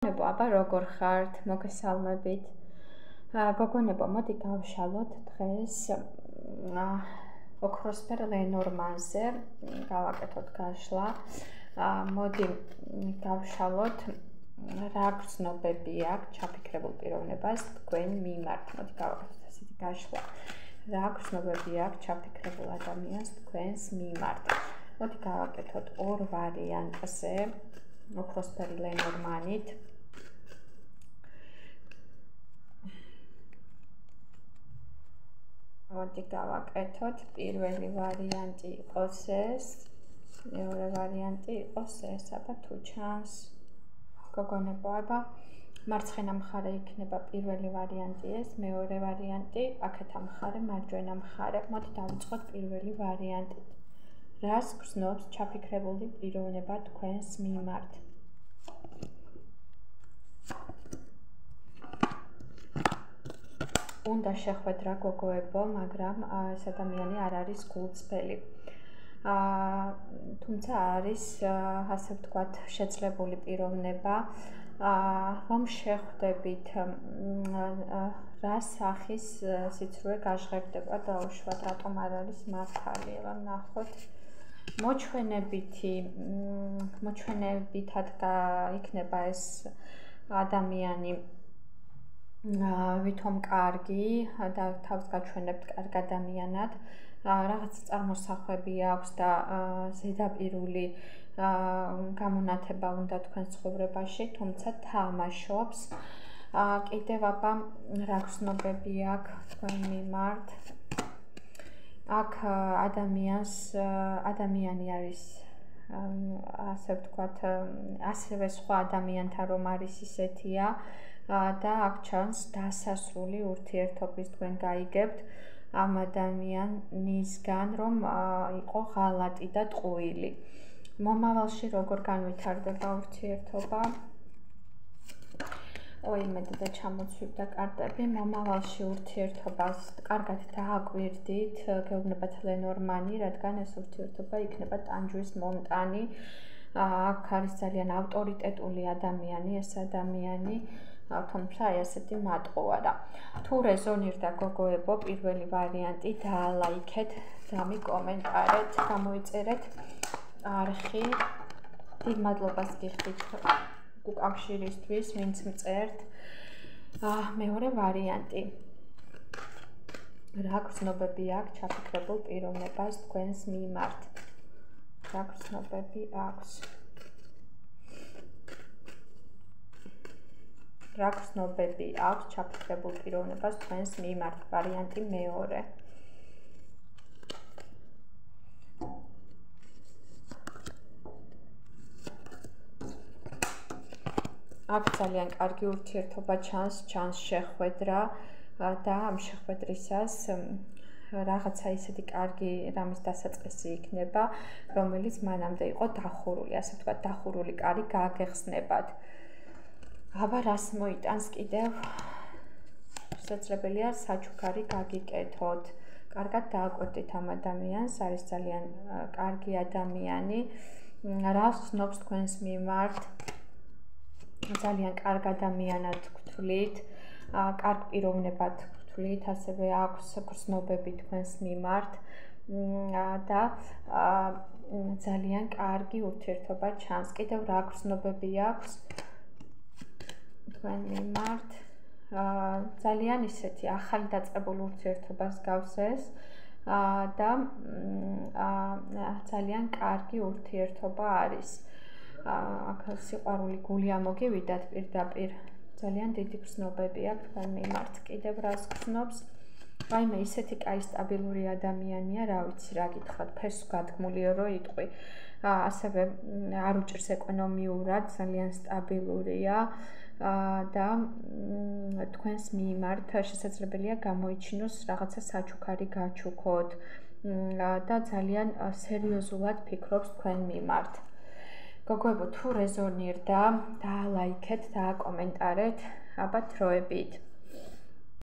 აბა როგორ ხართ? მოგესალმებით. გოგონებო, მოდი გავშალოთ დღეს ოქროსფერ ლენორმანზე, გავაკეთოთ გაშლა. მოდი გავშალოთ რა გრძნობები აქვს ჩაფიქრებულ პიროვნებას თქვენ მიმართ. მოდი გავაკეთოთ ასეთი გაშლა. რა გრძნობები აქვს ჩაფიქრებულ ადამიანს თქვენს მიმართ. მოდი გავაკეთოთ ორ ვარიანტზე ოქროსფერი ლენორმანით. მოდი გავაკეთოთ პირველი ვარიანტი იყოს ეს, მეორე ვარიანტი იყოს ეს, აბა თუ ჩანს გოგონებო, აბა მარცხენა მხარე იქნება პირველი ვარიანტი ეს, მეორე ვარიანტი აქეთა მხარე, მარჯვენა მხარე. მოდი დავიწყოთ პირველი ვარიანტით. რას გრძნობს ჩაფიქრებული პიროვნება თქვენს მიმართ? უნდა შეხვედრა გოგოებო, მაგრამ ეს ადამიანი არ არის გულწრფელი. თუმცა არის, ასე ვთქვათ, შეძლებული პიროვნება, რომ შეხვდებით, რა სახის სიცრუე გაჟღერდება დაუშვათ, რატომ არ არის მართალი, ვნახოთ. მოჩვენებითად იქნება ეს ადამიანი ვითომ კარგი და თავს გაჩვენებთ კარგ ადამიანად, რაღაც წარმოსახვები აქვს და ზედაპირული გამონათება უნდა თქვენ ცხოვრებაში, თუმცა თამაშობს. კიდევ აბა რა გრძნობები აქვს თქვენ მიმართ? აქ ადამიანი არის, ასე ვთქვათ, ასევე სხვა ადამიანთან რომ არის ისეთია და აქ ჩანს დასასრული ურთიერთობის თქვენ გაიგებთ ამ ადამიანისგან, რომ იყო ღალატი და ტყუილი. მომავალში როგორ განვითარდება ურთიერთობა? იმედი ჩამოცვიდა კარტები. მომავალში ურთიერთობას კარგად დააკვირდით, გეუბნებათ ლენორმანი, რადგან ეს ურთიერთობა იქნება ტანჯვის მომტანი. აქ არის ძალიან ავტორიტეტული ადამიანი, ეს ადამიანი, თუმცა ესეთი მატყუა და თუ რეზონირდა გოგოებო პირველი ვარიანტი, დაალაიქეთ, დამიკომენტარეთ, გამოიწერეთ არხი. დიდ მადლობას გიხდით უკავშირისთვის, ვინც მწერთ. მეორე ვარიანტი. რა გრძნობები აქვს ჩაფიქრებულ პიროვნებას თქვენს მიმართ? რა გრძნობები აქვს? რა გრძნობები აქვს ჩაფიქრებულ პიროვნებას თქვენს მიმართ? ვარიანტი მეორე. აქ ძალიან კარგი ურთიერთობა ჩანს შეხვედრა და ამ შეხვედრისას რაღაცა ისეთი კარგი რამის დასაწყისი იქნება, რომელიც მანამდე იყო დახურული, ასე ვთქვათ, დახურული კარი გააგეხსნებათ. აბა რას მოიტანს კიდევ? შესაძლებელია საჩუქარი გაგიკეთოთ. კარგად დააკვირდით ამ ადამიანს, არის ძალიან კარგი ადამიანი. რას გრძნობს თქვენს მიმართ? ძალიან კარგ ადამიანად გთვლით, კარგ პიროვნებად გთვლით, ასევე აქვს გრძნობები თქვენს მიმართ და ძალიან კარგი ურთიერთობა ჩანს. კიდევ რა გრძნობები აქვს თქვენ მიმართ? ძალიან ისეთი ახალი დაწყებული ურთიერთობას გავს ეს და ძალიან კარგი ურთიერთობა არის. აქ სიყვარული გული ამოგივიდათ პირდაპირ, ძალიან დიდი გრძნობები აქვს თქვენ მიმართ. კიდევ რას გრძნობს? რაიმე ისეთი კაი სტაბილური ადამიანია, რა ვიცი რა გითხრათ, ფესვ გადგმულიო რო იტყვი. ასევე არ უჭირს ეკონომიურად, ძალიან სტაბილურია და თქვენს მიმართ შესაძლებელია გამოიჩინოს რაღაცა საჩუქარი გაჩუქოთ და ძალიან სერიოზულად ფიქრობს თქვენ მიმართ. გოგოებო, თუ რეზონირდა, დაალაიქეთ, დააკომენტარეთ, აბა დროებით.